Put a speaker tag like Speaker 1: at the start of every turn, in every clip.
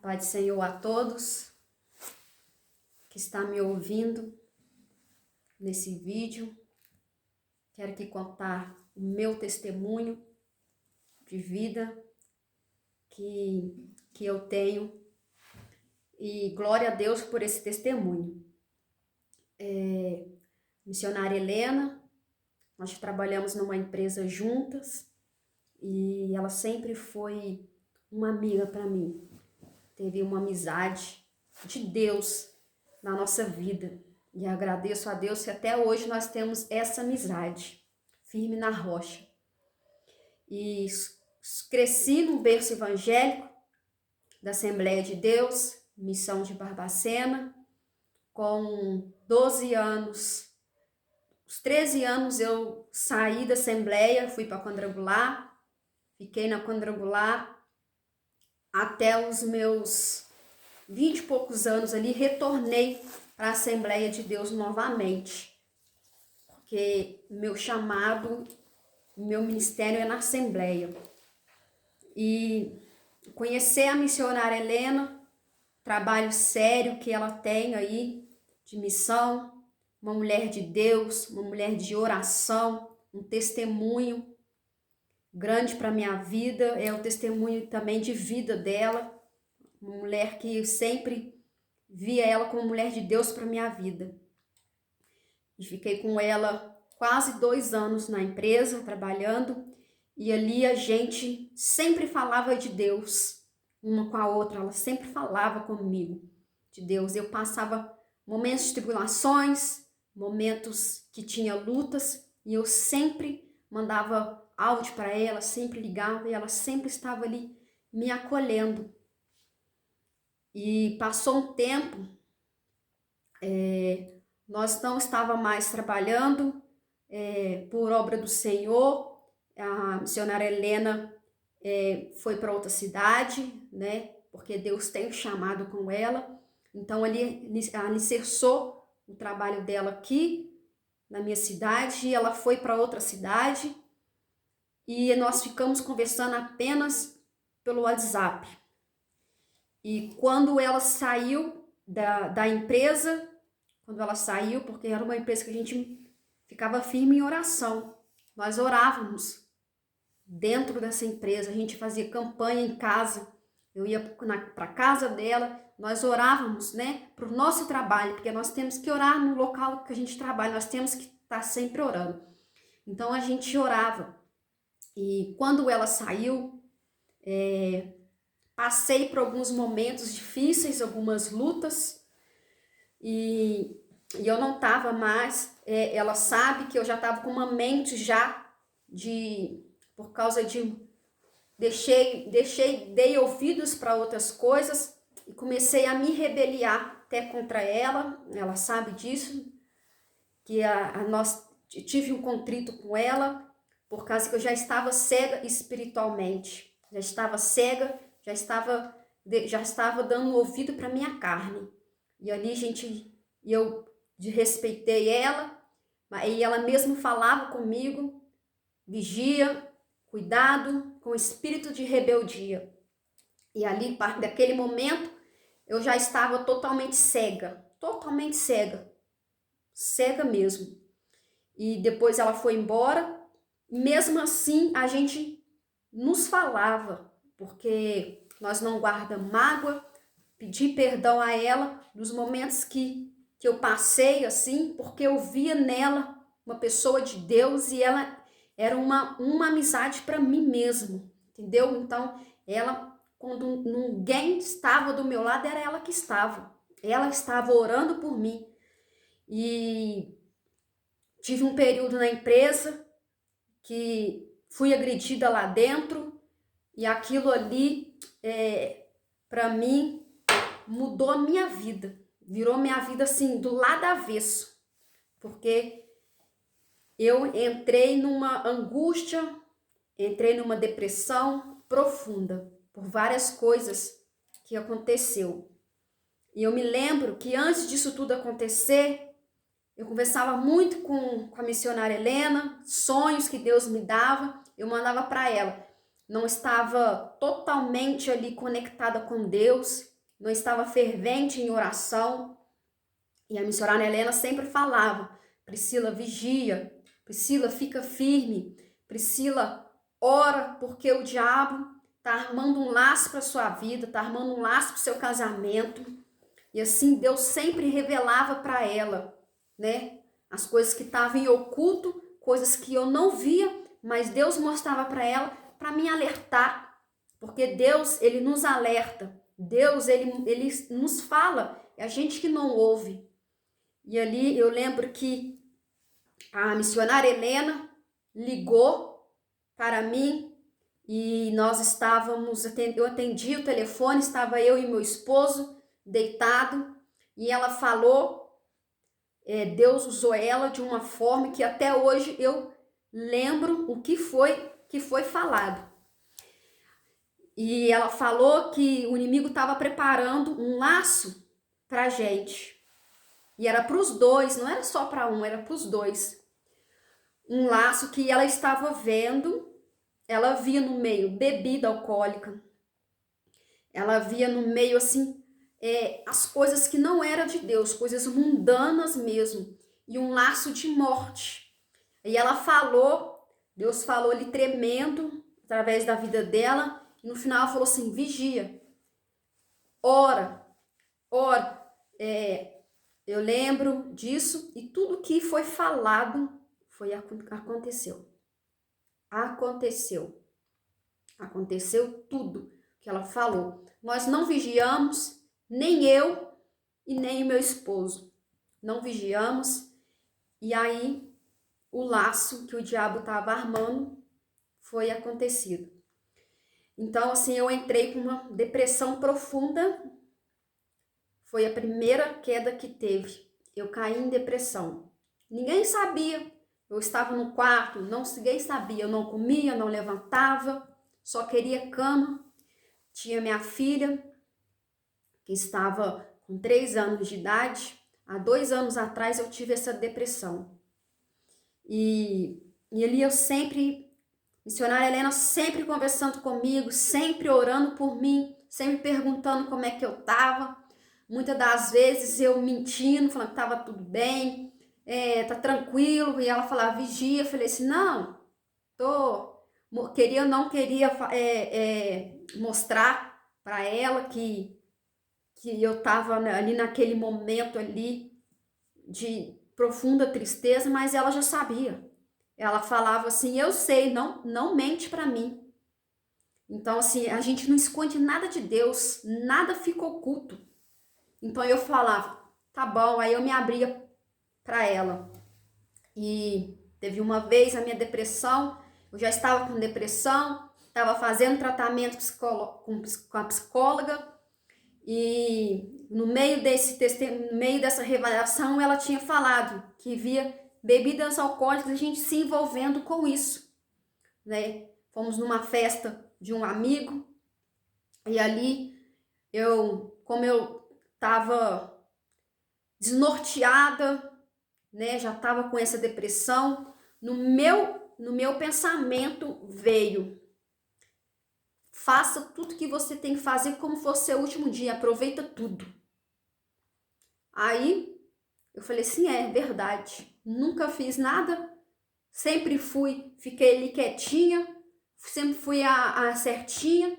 Speaker 1: Paz do Senhor a todos que estão me ouvindo nesse vídeo. Quero aqui contar o meu testemunho de vida que eu tenho e glória a Deus por esse testemunho. Missionária Helena, nós trabalhamos numa empresa juntas e ela sempre foi uma amiga para mim. Teve uma amizade de Deus na nossa vida. E agradeço a Deus que até hoje nós temos essa amizade, firme na rocha. E cresci no berço evangélico da Assembleia de Deus, Missão de Barbacena. Com 12 anos, os 13 anos eu saí da Assembleia, fui para Quadrangular, fiquei na Quadrangular até os meus 20 e poucos anos ali, retornei para a Assembleia de Deus novamente, porque meu chamado, meu ministério é na Assembleia. E conhecer a missionária Helena, trabalho sério que ela tem aí, de missão, uma mulher de Deus, uma mulher de oração, um testemunho grande para minha vida, é o testemunho também de vida dela, uma mulher que eu sempre via ela como mulher de Deus para minha vida. E fiquei com ela quase 2 anos na empresa, trabalhando, e ali a gente sempre falava de Deus, uma com a outra, ela sempre falava comigo de Deus. Eu passava momentos de tribulações, momentos que tinha lutas, e eu sempre mandava áudio para ela, sempre ligava, e ela sempre estava ali me acolhendo. E passou um tempo, nós não estávamos mais trabalhando por obra do Senhor. A missionária Helena foi para outra cidade, né? Porque Deus tem um chamado com ela. Então ali alicerçou o trabalho dela aqui na minha cidade e ela foi para outra cidade e nós ficamos conversando apenas pelo WhatsApp. E quando ela saiu da empresa, porque era uma empresa que a gente ficava firme em oração, nós orávamos dentro dessa empresa, a gente fazia campanha em casa, eu ia para casa dela, nós orávamos, né, para o nosso trabalho, porque nós temos que orar no local que a gente trabalha, nós temos que estar sempre orando. Então a gente orava. E quando ela saiu, passei por alguns momentos difíceis, algumas lutas, e eu não estava mais, ela sabe que eu já estava com uma mente já por causa de, dei ouvidos para outras coisas e comecei a me rebeliar até contra ela, ela sabe disso, que tive um contrito com ela, por causa que eu já estava cega espiritualmente, já estava cega, já estava dando ouvido para minha carne. E ali eu respeitei ela, e ela mesmo falava comigo, vigia, cuidado com o espírito de rebeldia. E ali, daquele momento, eu já estava totalmente cega mesmo. E depois ela foi embora. Mesmo assim, a gente nos falava, porque nós não guardamos mágoa, pedi perdão a ela nos momentos que eu passei assim, porque eu via nela uma pessoa de Deus e ela era uma amizade para mim mesmo, entendeu? Então, ela, quando ninguém estava do meu lado, era ela que estava. Ela estava orando por mim. E tive um período na empresa que fui agredida lá dentro e aquilo ali, para mim, mudou a minha vida. Virou minha vida assim, do lado avesso. Porque eu entrei numa angústia, entrei numa depressão profunda por várias coisas que aconteceu. E eu me lembro que antes disso tudo acontecer, eu conversava muito com a missionária Helena, sonhos que Deus me dava, eu mandava para ela. Não estava totalmente ali conectada com Deus, não estava fervente em oração. E a missionária Helena sempre falava: Priscila, vigia, Priscila, fica firme, Priscila, ora, porque o diabo está armando um laço para sua vida, está armando um laço para o seu casamento. E assim Deus sempre revelava para ela, né, as coisas que estavam em oculto, coisas que eu não via, mas Deus mostrava para ela, para me alertar, porque Deus, ele nos alerta, Deus, ele nos fala, é a gente que não ouve. E ali eu lembro que a missionária Helena ligou para mim e nós estávamos, eu atendi o telefone, estava eu e meu esposo deitado e ela falou, Deus usou ela de uma forma que até hoje eu lembro o que foi falado. E ela falou que o inimigo estava preparando um laço para a gente. E era para os dois, não era só para um, era para os dois. Um laço que ela estava vendo, ela via no meio bebida alcoólica, ela via no meio assim, as coisas que não eram de Deus, coisas mundanas mesmo, e um laço de morte. E ela falou, Deus falou ali tremendo, através da vida dela, e no final ela falou assim, vigia, ora, eu lembro disso e tudo que foi falado aconteceu. Aconteceu tudo que ela falou. Nós não vigiamos, nem eu e nem o meu esposo. Não vigiamos. E aí o laço que o diabo estava armando foi acontecido. Então, assim, eu entrei com uma depressão profunda. Foi a primeira queda que teve. Eu caí em depressão. Ninguém sabia. Eu estava no quarto, ninguém sabia. Eu não comia, não levantava, só queria cama. Tinha minha filha, que estava com 3 anos de idade. Há 2 anos atrás eu tive essa depressão. E ali eu sempre, missionária Helena sempre conversando comigo, sempre orando por mim, sempre perguntando como é que eu estava. Muitas das vezes eu mentindo, falando que estava tudo bem, tá tranquilo, e ela falava, vigia. Eu falei assim, não, não queria mostrar para ela que eu estava ali naquele momento ali de profunda tristeza, mas ela já sabia. Ela falava assim, eu sei, não mente para mim. Então, assim, a gente não esconde nada de Deus, nada fica oculto. Então eu falava, tá bom, aí eu me abria para ela. E teve uma vez a minha depressão, eu já estava com depressão, estava fazendo tratamento com a psicóloga, e no meio dessa revelação ela tinha falado que via bebidas alcoólicas, a gente se envolvendo com isso, né? Fomos numa festa de um amigo, e ali como eu estava desnorteada, né? Já estava com essa depressão. No meu pensamento veio: faça tudo que você tem que fazer como for seu último dia, aproveita tudo. Aí eu falei assim, é verdade, nunca fiz nada, sempre fiquei ali quietinha, sempre fui a certinha.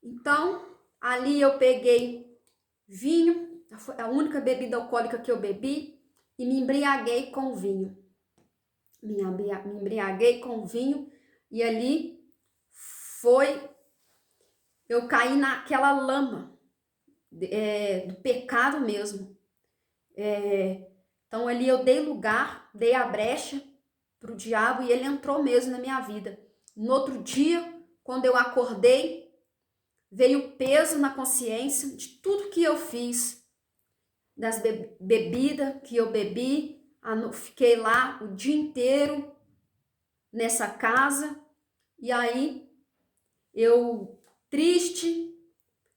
Speaker 1: Então ali eu peguei vinho, foi a única bebida alcoólica que eu bebi, e me embriaguei com o vinho. Me embriaguei com o vinho, e ali eu caí naquela lama do pecado mesmo. Então ali eu dei lugar, dei a brecha para o diabo, e ele entrou mesmo na minha vida. No outro dia, quando eu acordei, veio o peso na consciência de tudo que eu fiz, das bebidas que eu bebi. Fiquei lá o dia inteiro nessa casa, e aí eu triste,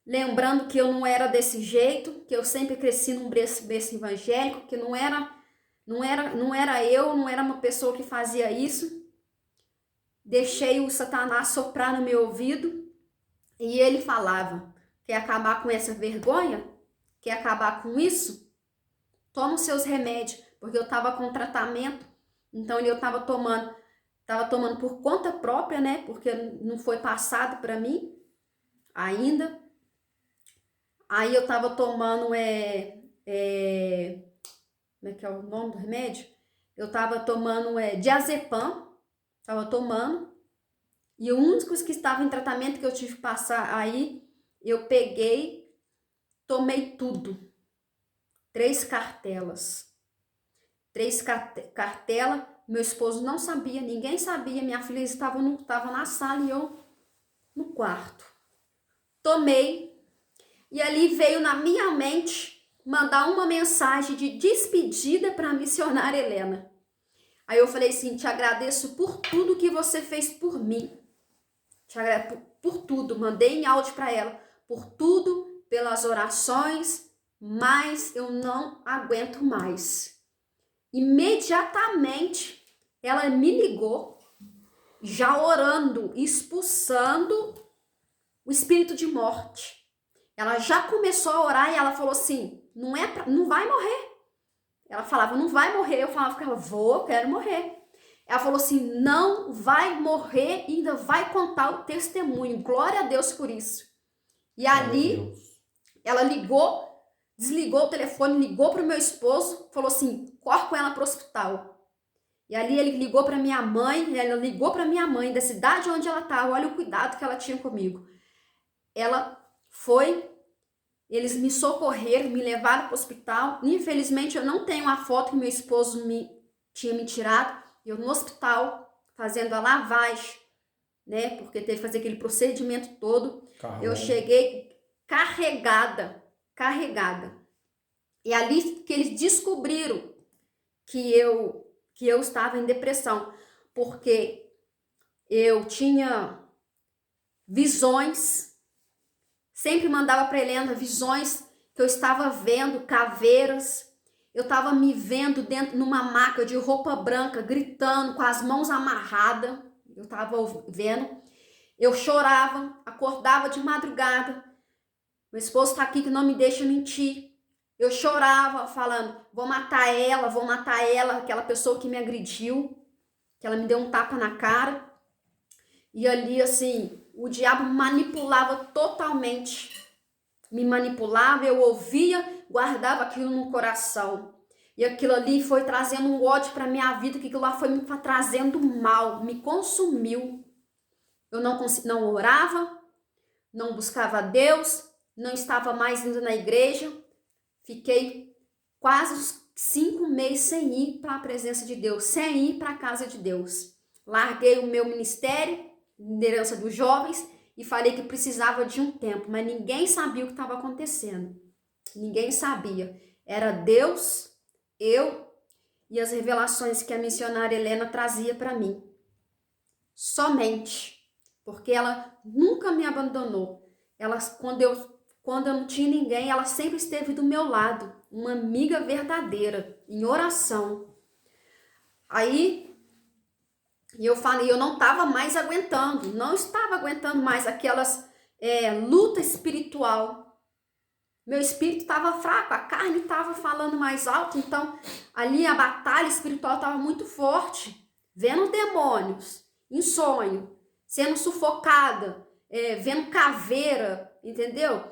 Speaker 1: lembrando que eu não era desse jeito, que eu sempre cresci num berço evangélico, que não era eu, não era uma pessoa que fazia isso. Deixei o Satanás soprar no meu ouvido, e ele falava, Quer acabar com essa vergonha? Quer acabar com isso? Toma os seus remédios, porque eu estava com tratamento, então eu estava tomando por conta própria, né? Porque não foi passado para mim ainda. Aí eu estava tomando, como é que é o nome do remédio? Eu estava tomando diazepam, estava tomando, e o único que estava em tratamento que eu tive que passar aí, eu peguei, tomei tudo. 3 cartelas. 3 cartelas, meu esposo não sabia, ninguém sabia, minha filha estava na sala e eu no quarto. Tomei, e ali veio na minha mente mandar uma mensagem de despedida para a missionária Helena. Aí eu falei assim, te agradeço por tudo que você fez por mim. Te agradeço por tudo, mandei em áudio para ela, por tudo, pelas orações, mas eu não aguento mais. Imediatamente ela me ligou, já orando, expulsando o espírito de morte. Ela já começou a orar e ela falou assim, não vai morrer. Ela falava, não vai morrer. Eu falava com ela, eu quero morrer. Ela falou assim, não vai morrer e ainda vai contar o testemunho. Glória a Deus por isso. E ali, ela ligou, desligou o telefone, ligou para o meu esposo, falou assim, corre com ela para o hospital. E ali ele ligou para minha mãe, ela ligou para minha mãe da cidade onde ela estava, olha o cuidado que ela tinha comigo. Ela foi, eles me socorreram, me levaram para o hospital. Infelizmente eu não tenho a foto que meu esposo tinha me tirado. Eu no hospital, fazendo a lavagem, né? Porque teve que fazer aquele procedimento todo. Caramba. Eu cheguei carregada. E ali que eles descobriram que eu estava em depressão, porque eu tinha visões, sempre mandava para Helena visões que eu estava vendo, caveiras, eu estava me vendo dentro numa maca de roupa branca, gritando, com as mãos amarradas, eu estava vendo, eu chorava, acordava de madrugada, meu esposo está aqui que não me deixa mentir. Eu chorava falando, vou matar ela, aquela pessoa que me agrediu, que ela me deu um tapa na cara. E ali, assim, o diabo manipulava totalmente. Me manipulava, eu ouvia, guardava aquilo no coração. E aquilo ali foi trazendo um ódio para minha vida, que aquilo lá foi me trazendo mal, me consumiu. Eu não orava, não buscava Deus, não estava mais indo na igreja. Fiquei quase uns 5 meses sem ir para a presença de Deus, sem ir para a casa de Deus. Larguei o meu ministério, liderança dos jovens, e falei que precisava de um tempo, mas ninguém sabia o que estava acontecendo. Ninguém sabia. Era Deus, eu e as revelações que a missionária Helena trazia para mim. Somente. Porque ela nunca me abandonou. Quando eu não tinha ninguém, ela sempre esteve do meu lado, uma amiga verdadeira, em oração. Aí, eu falei, eu não estava mais aguentando, não estava aguentando mais aquelas luta espiritual. Meu espírito estava fraco, a carne estava falando mais alto, então ali a batalha espiritual estava muito forte. Vendo demônios, em sonho, sendo sufocada, vendo caveira, entendeu?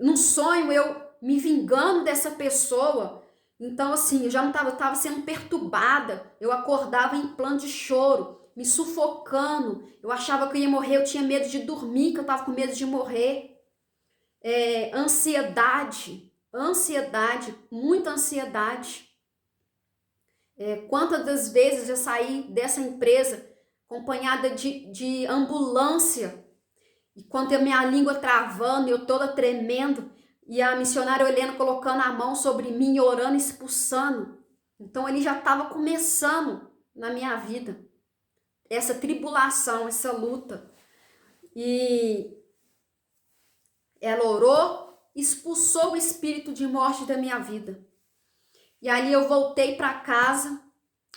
Speaker 1: Num sonho eu me vingando dessa pessoa. Então assim, eu já não estava sendo perturbada, eu acordava em plano de choro, me sufocando, eu achava que eu ia morrer, eu tinha medo de dormir, que eu estava com medo de morrer. Ansiedade, muita ansiedade. Quantas das vezes eu saí dessa empresa acompanhada de ambulância, e quando a minha língua travando, eu toda tremendo, e a missionária Helena colocando a mão sobre mim, orando, expulsando. Então ele já estava começando na minha vida, essa tribulação, essa luta. E ela orou, expulsou o espírito de morte da minha vida. E ali eu voltei para casa,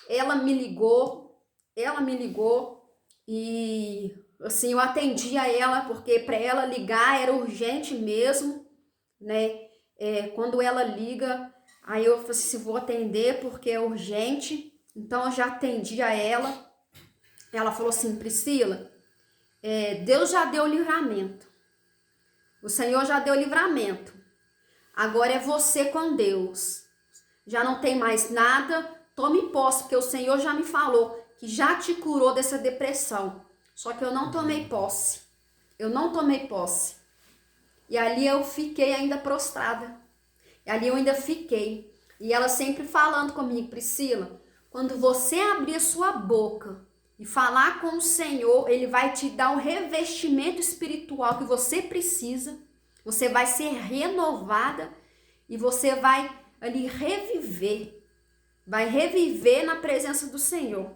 Speaker 1: ela me ligou, e assim, eu atendia ela, porque para ela ligar era urgente mesmo, né? Quando ela liga, aí eu falei assim, vou atender porque é urgente. Então eu já atendi a ela. Ela falou assim, Priscila, Deus já deu livramento. O Senhor já deu livramento. Agora é você com Deus. Já não tem mais nada. Tome posse, porque o Senhor já me falou que já te curou dessa depressão. Só que eu não tomei posse. Eu não tomei posse. E ali eu fiquei ainda prostrada. E ali eu ainda fiquei. E ela sempre falando comigo, Priscila, quando você abrir a sua boca e falar com o Senhor, Ele vai te dar o revestimento espiritual que você precisa. Você vai ser renovada e você vai ali reviver. Vai reviver na presença do Senhor.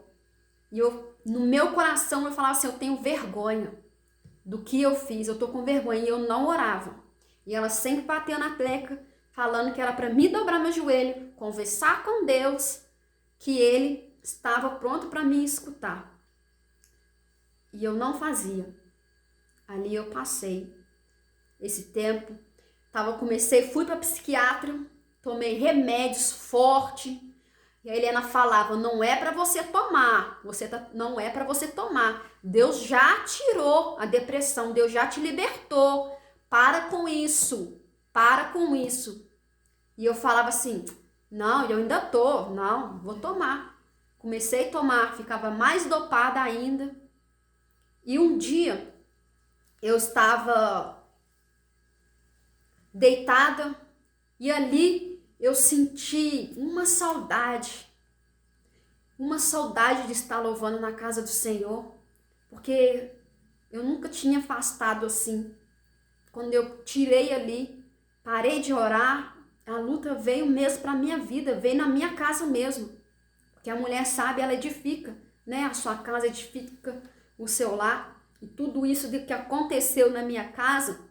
Speaker 1: E no meu coração eu falava assim, eu tenho vergonha do que eu fiz, eu tô com vergonha, e eu não orava. E ela sempre bateu na tecla, falando que era para me dobrar meu joelho, conversar com Deus, que Ele estava pronto para me escutar. E eu não fazia. Ali eu passei esse tempo, fui para psiquiatra, tomei remédios fortes. E a Helena falava, não é para você tomar, não é para você tomar. Deus já tirou a depressão, Deus já te libertou. Para com isso, para com isso. E eu falava assim, não, eu ainda não, vou tomar. Comecei a tomar, ficava mais dopada ainda. E um dia eu estava deitada e ali eu senti uma saudade de estar louvando na casa do Senhor, porque eu nunca tinha afastado assim. Quando eu tirei ali, parei de orar, a luta veio mesmo para minha vida, veio na minha casa mesmo, porque a mulher sabe, ela edifica, né? A sua casa edifica o seu lar, e tudo isso que aconteceu na minha casa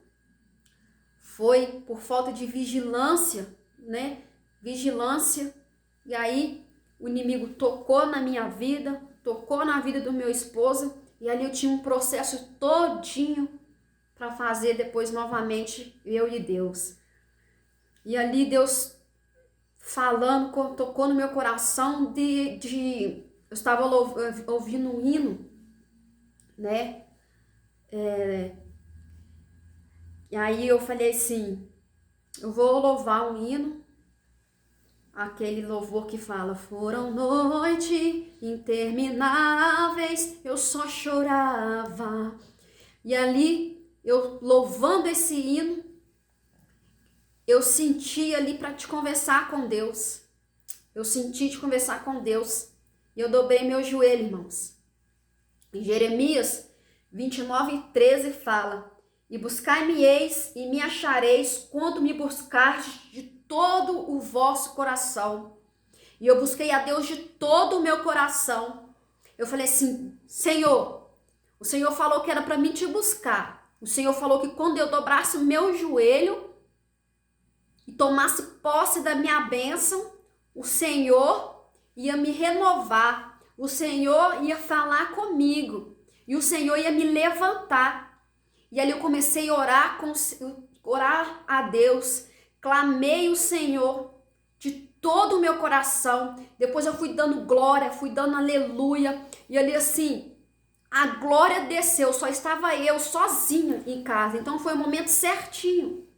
Speaker 1: foi por falta de vigilância, né? Vigilância. E aí o inimigo tocou na minha vida, tocou na vida do meu esposo, e ali eu tinha um processo todinho para fazer depois novamente eu e Deus. E ali Deus falando, tocou no meu coração eu estava ouvindo um hino, né? E aí eu falei assim, eu vou louvar um hino, aquele louvor que fala, foram noites intermináveis, eu só chorava. E ali, eu louvando esse hino, eu senti ali para te conversar com Deus. Eu senti de conversar com Deus. E eu dobrei meu joelho, irmãos. Em Jeremias 29:13 fala, e buscai-me-eis e me achareis quando me buscardes de todo o vosso coração. E eu busquei a Deus de todo o meu coração. Eu falei assim, Senhor, o Senhor falou que era para mim te buscar. O Senhor falou que quando eu dobrasse o meu joelho e tomasse posse da minha bênção, o Senhor ia me renovar. O Senhor ia falar comigo. E o Senhor ia me levantar. E ali eu comecei a orar a Deus. Clamei o Senhor de todo o meu coração. Depois eu fui dando glória, fui dando aleluia. E ali assim, a glória desceu. Só estava eu sozinha em casa. Então foi o momento certinho.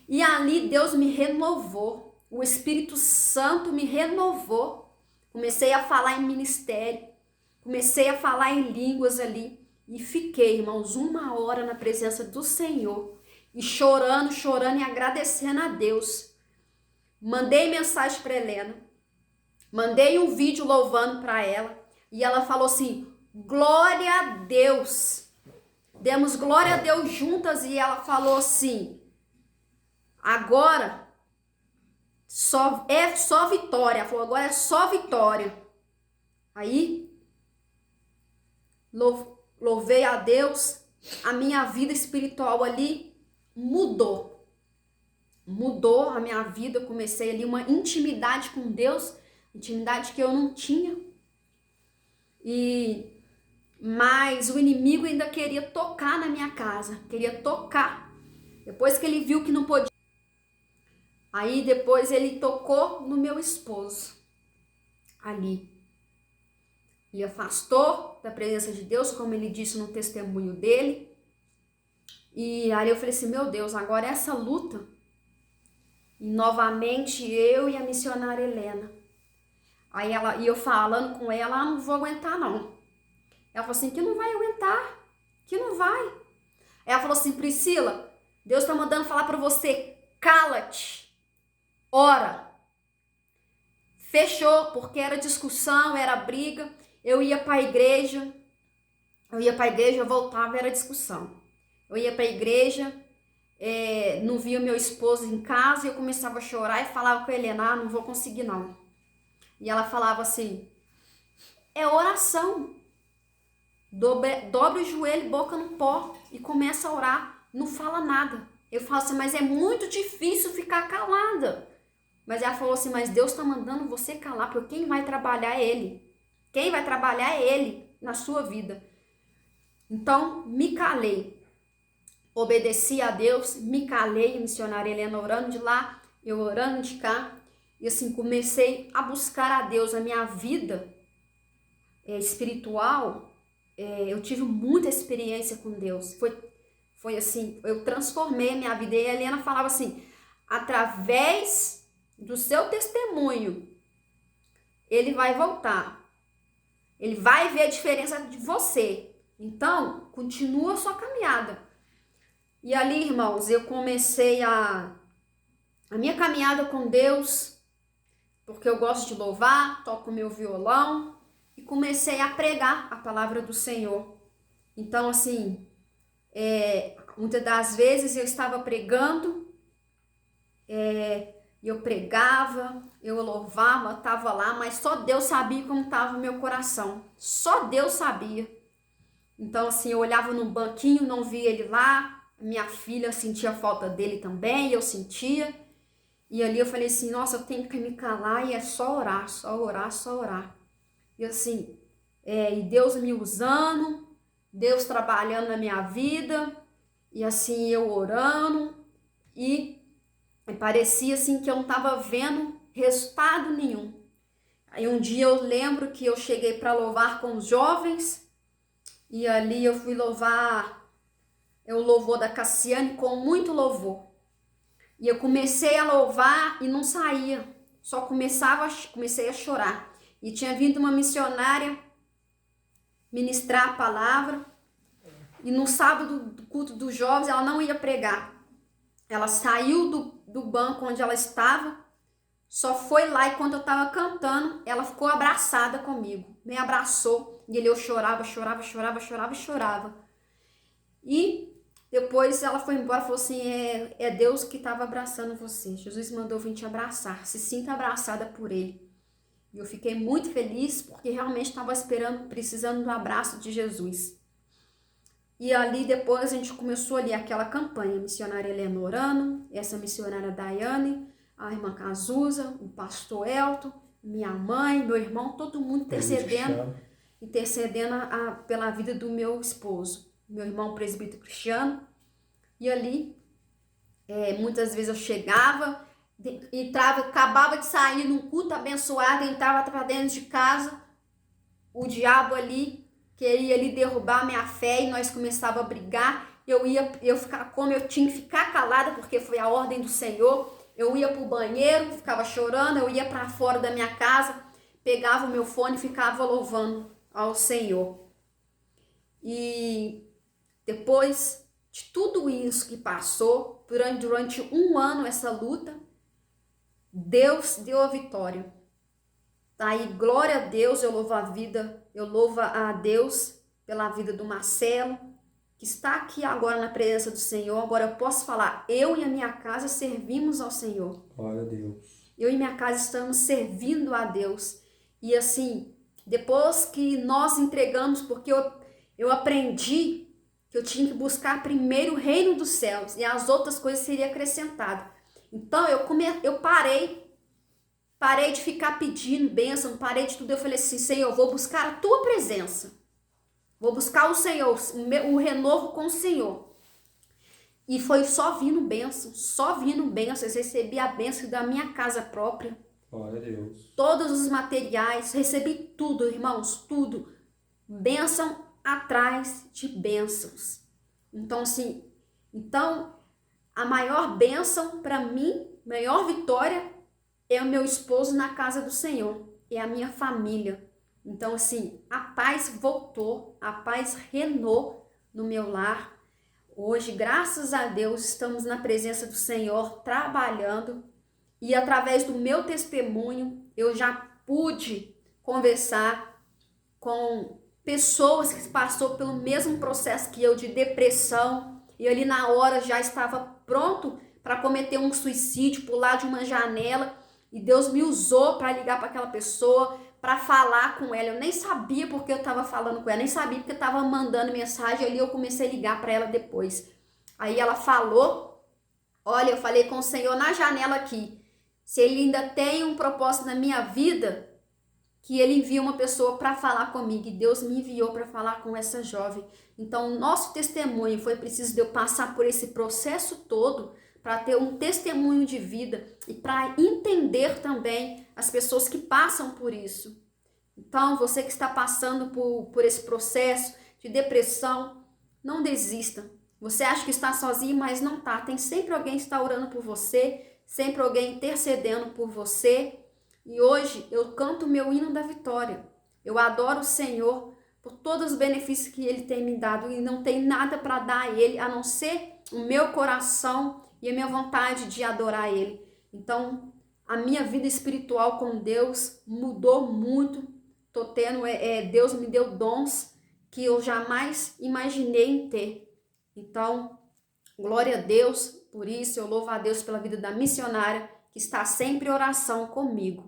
Speaker 1: E ali Deus me renovou. O Espírito Santo me renovou. Comecei a falar em ministério. Comecei a falar em línguas ali. E fiquei, irmãos, 1 hora na presença do Senhor. E chorando e agradecendo a Deus. Mandei mensagem para Helena. Mandei um vídeo louvando para ela. E ela falou assim, glória a Deus. Demos glória a Deus juntas. E ela falou assim, agora só vitória. Ela falou, agora é só vitória. Aí, louvei a Deus, a minha vida espiritual ali mudou. Mudou a minha vida, eu comecei ali uma intimidade com Deus, intimidade que eu não tinha. E mas o inimigo ainda queria tocar na minha casa, queria tocar. Depois que ele viu que não podia, aí depois ele tocou no meu esposo ali. Ele afastou da presença de Deus, como ele disse no testemunho dele. E aí eu falei assim, meu Deus, agora essa luta. E novamente eu e a missionária Helena. Aí eu falando com ela, não vou aguentar não. Ela falou assim, que não vai aguentar, que não vai. Aí ela falou assim, Priscila, Deus tá mandando falar pra você, cala-te, ora. Fechou, porque era discussão, era briga. Eu ia pra igreja, eu voltava, era discussão. Eu ia pra igreja, não via meu esposo em casa, e eu começava a chorar e falava com a Helena, não vou conseguir não. E ela falava assim, é oração. Dobre o joelho, boca no pó e começa a orar, não fala nada. Eu falo assim, mas é muito difícil ficar calada. Mas ela falou assim, mas Deus está mandando você calar, porque quem vai trabalhar é Ele. Quem vai trabalhar é Ele na sua vida. Então, me calei. Obedeci a Deus, me calei, missionária Helena orando de lá, eu orando de cá. E assim, comecei a buscar a Deus. A minha vida espiritual, eu tive muita experiência com Deus. Foi assim, eu transformei a minha vida. E a Helena falava assim, através do seu testemunho, ele vai voltar. Ele vai ver a diferença de você. Então, continua a sua caminhada. E ali, irmãos, eu comecei a minha caminhada com Deus, porque eu gosto de louvar, toco meu violão, e comecei a pregar a palavra do Senhor. Então, assim, muitas das vezes eu estava pregando, eu pregava, eu louvava, estava lá, mas só Deus sabia como estava o meu coração. Só Deus sabia. Então, assim, eu olhava no banquinho, não via ele lá. Minha filha sentia falta dele também, eu sentia. E ali eu falei assim, nossa, eu tenho que me calar e é só orar, só orar, só orar. E assim, e Deus me usando, Deus trabalhando na minha vida, e assim, eu orando, e parecia assim que eu não estava vendo resultado nenhum. Aí um dia eu lembro que eu cheguei para louvar com os jovens, e ali eu fui louvar, o louvor da Cassiane com muito louvor. E eu comecei a louvar e não saía, só comecei a chorar. E tinha vindo uma missionária ministrar a palavra, e no sábado do culto dos jovens ela não ia pregar. Ela saiu do banco onde ela estava, só foi lá, e quando eu estava cantando, ela ficou abraçada comigo, me abraçou, e eu chorava. E depois ela foi embora e falou assim, é Deus que estava abraçando você, Jesus mandou vir te abraçar, se sinta abraçada por Ele. E eu fiquei muito feliz, porque realmente estava precisando do abraço de Jesus. E ali depois a gente começou ali aquela campanha, a missionária Helena orando, essa missionária Daiane, a irmã Cazuza, o pastor Elton, minha mãe, meu irmão, todo mundo intercedendo pela vida do meu esposo, meu irmão presbítero Cristiano. E ali, muitas vezes eu chegava, acabava de sair num culto abençoado, entrava para dentro de casa, o diabo ali queria ali derrubar minha fé, e nós começava a brigar. Eu tinha que ficar calada, porque foi a ordem do Senhor. Eu ia pro banheiro, ficava chorando, eu ia para fora da minha casa, pegava o meu fone e ficava louvando ao Senhor. E depois de tudo isso que passou, durante um ano essa luta, Deus deu a vitória. Tá aí, glória a Deus, eu louvo a Deus pela vida do Marcelo, que está aqui agora na presença do Senhor. Agora eu posso falar, eu e a minha casa servimos ao Senhor.
Speaker 2: Glória a Deus.
Speaker 1: Eu e minha casa estamos servindo a Deus. E assim, depois que nós entregamos, porque eu aprendi que eu tinha que buscar primeiro o reino dos céus, e as outras coisas seriam acrescentadas. Então eu parei de ficar pedindo bênção, parei de tudo. Eu falei assim, Senhor, eu vou buscar a tua presença. Vou buscar o Senhor, o renovo com o Senhor. E foi só vindo bênção, só vindo bênçãos. Recebi a bênção da minha casa própria.
Speaker 2: Glória a Deus.
Speaker 1: Todos os materiais, recebi tudo, irmãos, tudo. Bênção atrás de bênçãos. Então, assim, a maior bênção para mim, maior vitória, é o meu esposo na casa do Senhor, é a minha família. Então, assim, a paz voltou, a paz reinou no meu lar. Hoje, graças a Deus, estamos na presença do Senhor, trabalhando. E através do meu testemunho, eu já pude conversar com pessoas que passou pelo mesmo processo que eu, de depressão. E ali na hora já estava pronto para cometer um suicídio, pular de uma janela. E Deus me usou para ligar para aquela pessoa, para falar com ela. Eu nem sabia porque eu estava falando com ela, nem sabia porque eu estava mandando mensagem. Ali eu comecei a ligar para ela depois. Aí ela falou, olha, eu falei com o Senhor na janela aqui, se Ele ainda tem um propósito na minha vida, que Ele envia uma pessoa para falar comigo. E Deus me enviou para falar com essa jovem. Então, o nosso testemunho foi preciso de eu passar por esse processo todo para ter um testemunho de vida e para entender também as pessoas que passam por isso. Então, você que está passando por esse processo de depressão, não desista. Você acha que está sozinho, mas não está. Tem sempre alguém que está orando por você, sempre alguém intercedendo por você. E hoje eu canto o meu hino da vitória. Eu adoro o Senhor por todos os benefícios que Ele tem me dado e não tem nada para dar a Ele, a não ser o meu coração e a minha vontade de adorar Ele. Então, a minha vida espiritual com Deus mudou muito. Deus me deu dons que eu jamais imaginei em ter. Então, glória a Deus por isso. Eu louvo a Deus pela vida da missionária que está sempre em oração comigo.